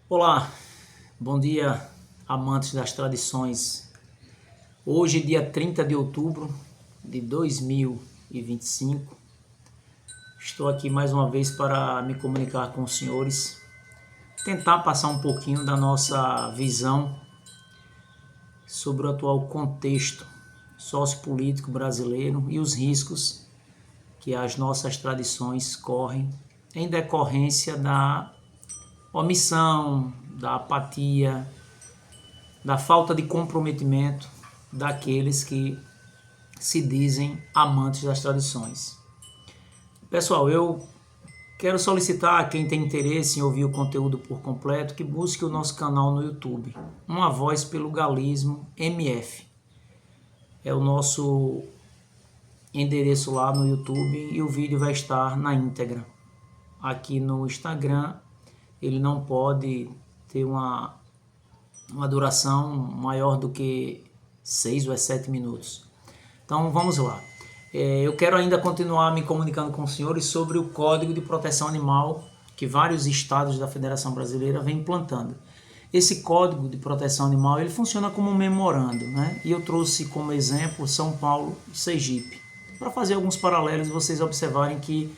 Olá, bom dia, amantes das tradições. Hoje, dia 30 de outubro de 2025, estou aqui mais uma vez para me comunicar com os senhores, tentar passar um pouquinho da nossa visão sobre o atual contexto sociopolítico brasileiro e os riscos que as nossas tradições correm em decorrência da omissão, da apatia, da falta de comprometimento daqueles que se dizem amantes das tradições. Pessoal, eu quero solicitar a quem tem interesse em ouvir o conteúdo por completo que busque o nosso canal no YouTube, Uma Voz pelo Galismo MF. É o nosso endereço lá no YouTube e o vídeo vai estar na íntegra. Aqui no Instagram ele não pode ter uma duração maior do que 6 ou 7 minutos. Então vamos lá. Eu quero ainda continuar me comunicando com os senhores sobre o Código de Proteção Animal que vários estados da Federação Brasileira vêm implantando. Esse Código de Proteção Animal ele funciona como um memorando, né? E eu trouxe como exemplo São Paulo e Sergipe, para fazer alguns paralelos e vocês observarem que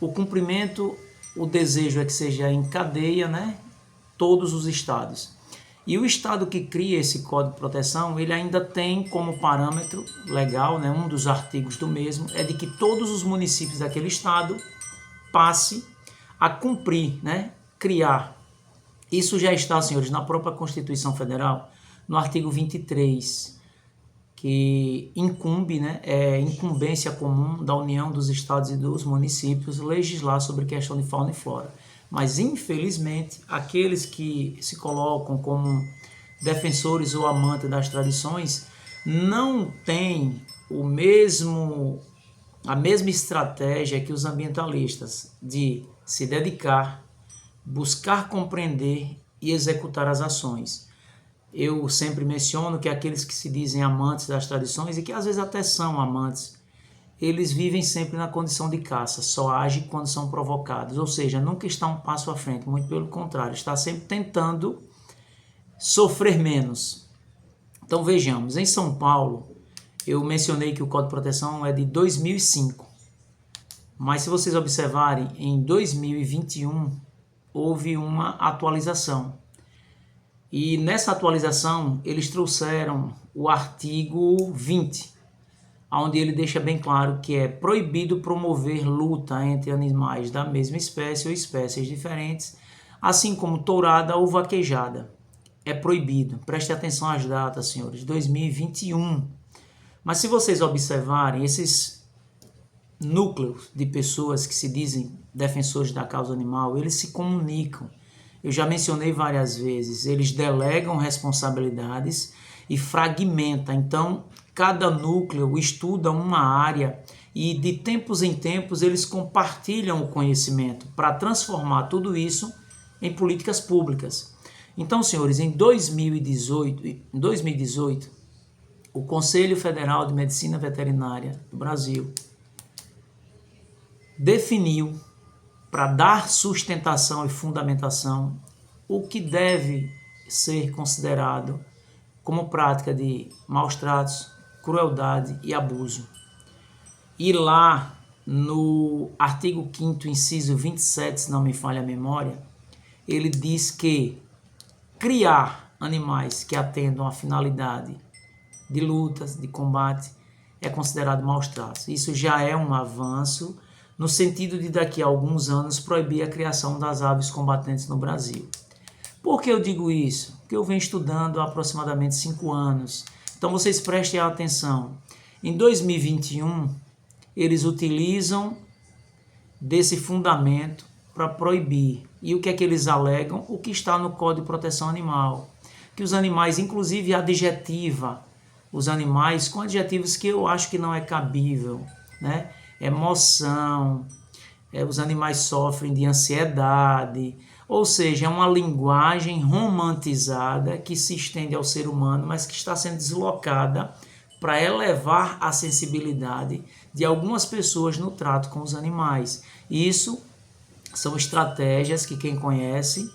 o cumprimento, o desejo é que seja em cadeia, né? Todos os estados. E o estado que cria esse Código de Proteção, ele ainda tem como parâmetro legal, né, um dos artigos do mesmo, é de que todos os municípios daquele estado passe a cumprir, né, criar. Isso já está, senhores, na própria Constituição Federal, no artigo 23, que incumbe, né, é incumbência comum da União dos Estados e dos municípios legislar sobre questão de fauna e flora. Mas, infelizmente, aqueles que se colocam como defensores ou amantes das tradições não têm a mesma estratégia que os ambientalistas de se dedicar, buscar compreender e executar as ações. Eu sempre menciono que aqueles que se dizem amantes das tradições e que às vezes até são amantes, eles vivem sempre na condição de caça, só agem quando são provocados, ou seja, nunca está um passo à frente, muito pelo contrário, está sempre tentando sofrer menos. Então vejamos, em São Paulo, eu mencionei que o Código de Proteção é de 2005, mas se vocês observarem, em 2021 houve uma atualização. E nessa atualização eles trouxeram o artigo 20, onde ele deixa bem claro que é proibido promover luta entre animais da mesma espécie ou espécies diferentes, assim como tourada ou vaquejada. É proibido. Preste atenção às datas, senhores. 2021. Mas se vocês observarem, esses núcleos de pessoas que se dizem defensores da causa animal, eles se comunicam. Eu já mencionei várias vezes, eles delegam responsabilidades e fragmentam. Então, cada núcleo estuda uma área e de tempos em tempos eles compartilham o conhecimento para transformar tudo isso em políticas públicas. Então, senhores, em 2018, o Conselho Federal de Medicina Veterinária do Brasil definiu, para dar sustentação e fundamentação, o que deve ser considerado como prática de maus tratos, crueldade e abuso. E lá, no artigo 5º, inciso 27, se não me falha a memória, ele diz que criar animais que atendam à finalidade de lutas, de combate, é considerado maus tratos. Isso já é um avanço no sentido de daqui a alguns anos proibir a criação das aves combatentes no Brasil. Por que eu digo isso? Porque eu venho estudando há aproximadamente 5 anos. Então vocês prestem atenção. Em 2021, eles utilizam desse fundamento para proibir. E o que é que eles alegam? O que está no Código de Proteção Animal. Que os animais, inclusive adjetiva os animais com adjetivos que eu acho que não é cabível, né? Emoção, os animais sofrem de ansiedade, ou seja, é uma linguagem romantizada que se estende ao ser humano, mas que está sendo deslocada para elevar a sensibilidade de algumas pessoas no trato com os animais. Isso são estratégias que quem conhece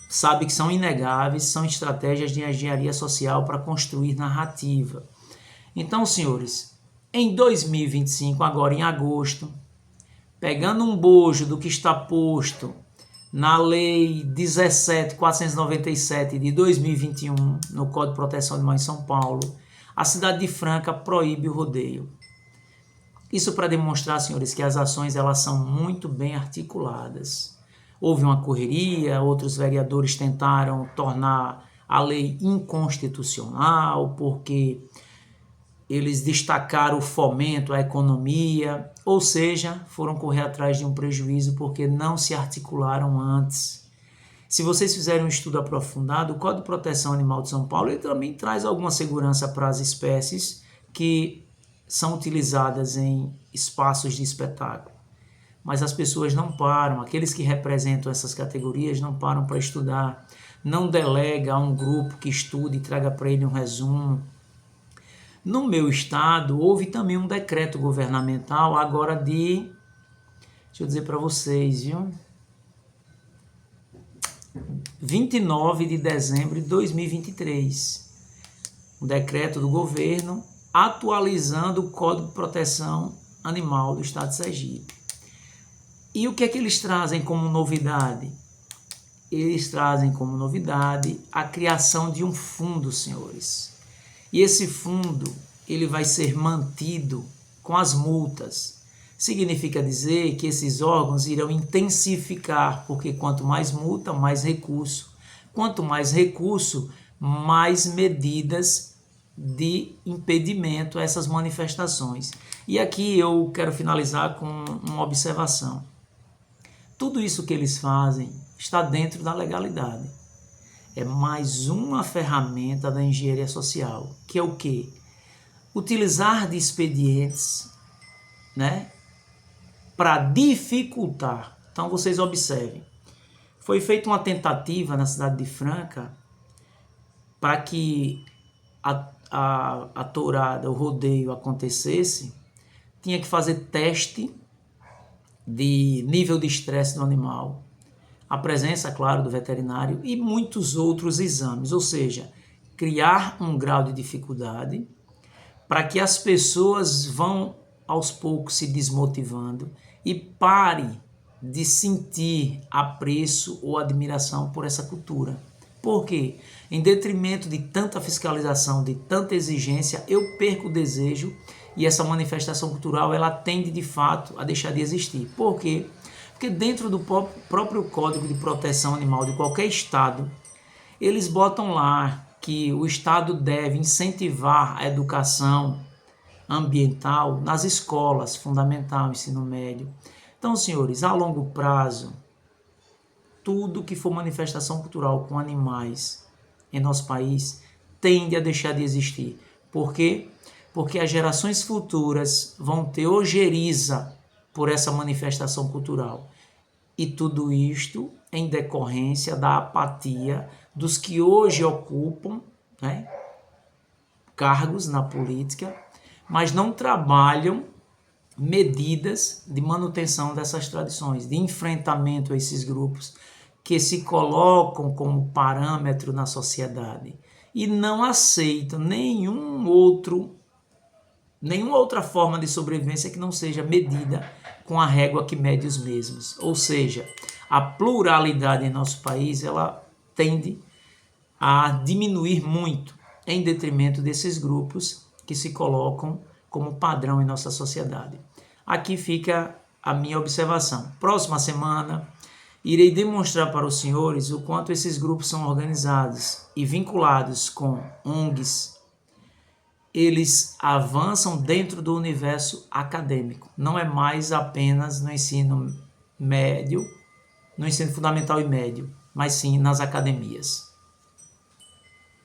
sabe que são inegáveis, são estratégias de engenharia social para construir narrativa. Então, senhores, em 2025, agora em agosto, pegando um bojo do que está posto na Lei 17.497 de 2021, no Código de Proteção Animal em São Paulo, a cidade de Franca proíbe o rodeio. Isso para demonstrar, senhores, que as ações elas são muito bem articuladas. Houve uma correria, outros vereadores tentaram tornar a lei inconstitucional, porque eles destacaram o fomento à economia, ou seja, foram correr atrás de um prejuízo porque não se articularam antes. Se vocês fizerem um estudo aprofundado, o Código de Proteção Animal de São Paulo ele também traz alguma segurança para as espécies que são utilizadas em espaços de espetáculo. Mas as pessoas não param, aqueles que representam essas categorias não param para estudar, não delega a um grupo que estude e traga para ele um resumo. No meu estado, houve também um decreto governamental agora deixa eu dizer para vocês, viu? 29 de dezembro de 2023. Um decreto do governo atualizando o Código de Proteção Animal do Estado de Sergipe. E o que é que eles trazem como novidade? Eles trazem como novidade a criação de um fundo, senhores. E esse fundo, ele vai ser mantido com as multas. Significa dizer que esses órgãos irão intensificar, porque quanto mais multa, mais recurso. Quanto mais recurso, mais medidas de impedimento a essas manifestações. E aqui eu quero finalizar com uma observação. Tudo isso que eles fazem está dentro da legalidade. É mais uma ferramenta da engenharia social, que é o quê? Utilizar de expedientes, né, para dificultar. Então vocês observem, foi feita uma tentativa na cidade de Franca para que a tourada, o rodeio acontecesse, tinha que fazer teste de nível de estresse do animal, a presença, claro, do veterinário e muitos outros exames, ou seja, criar um grau de dificuldade para que as pessoas vão aos poucos se desmotivando e pare de sentir apreço ou admiração por essa cultura. Por quê? Em detrimento de tanta fiscalização, de tanta exigência, eu perco o desejo e essa manifestação cultural ela tende de fato a deixar de existir. Por quê? Porque dentro do próprio Código de Proteção Animal de qualquer estado, eles botam lá que o estado deve incentivar a educação ambiental nas escolas, fundamental, ensino médio. Então, senhores, a longo prazo, tudo que for manifestação cultural com animais em nosso país tende a deixar de existir. Por quê? Porque as gerações futuras vão ter ojeriza por essa manifestação cultural. E tudo isto em decorrência da apatia dos que hoje ocupam, né, cargos na política, mas não trabalham medidas de manutenção dessas tradições, de enfrentamento a esses grupos que se colocam como parâmetro na sociedade e não aceitam nenhuma outra forma de sobrevivência que não seja medida com a régua que mede os mesmos. Ou seja, a pluralidade em nosso país ela tende a diminuir muito em detrimento desses grupos que se colocam como padrão em nossa sociedade. Aqui fica a minha observação. Próxima semana, irei demonstrar para os senhores o quanto esses grupos são organizados e vinculados com ONGs. Eles avançam dentro do universo acadêmico. Não é mais apenas no ensino médio, no ensino fundamental e médio, mas sim nas academias.